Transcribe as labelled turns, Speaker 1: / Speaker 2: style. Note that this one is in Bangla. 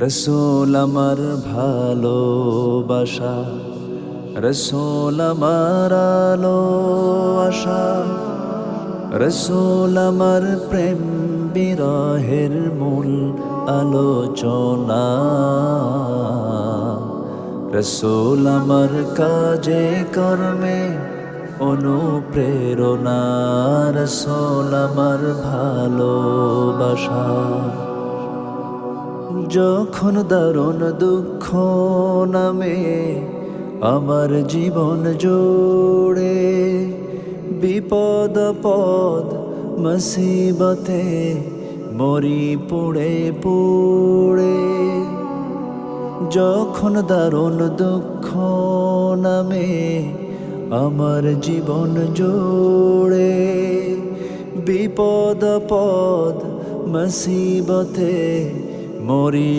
Speaker 1: রসূল আমার ভালোবাসা, রসূল আমার আলো আশা, রসূল আমার প্রেম বিরহের মূল আলোচনা। রসূল আমার কাজে কর্মে অনুপ্রেরণা, রসূল আমার ভালোবাসা। যখন দারুণ দুঃখ নামে আমার জীবন জুড়ে, বিপদ পদ মুসিবতে মরি পুড়ে পুড়ে। যখন দারুণ দুঃখ নামে আমার জীবন জুড়ে, বিপদ পদ মুসিবতে মরি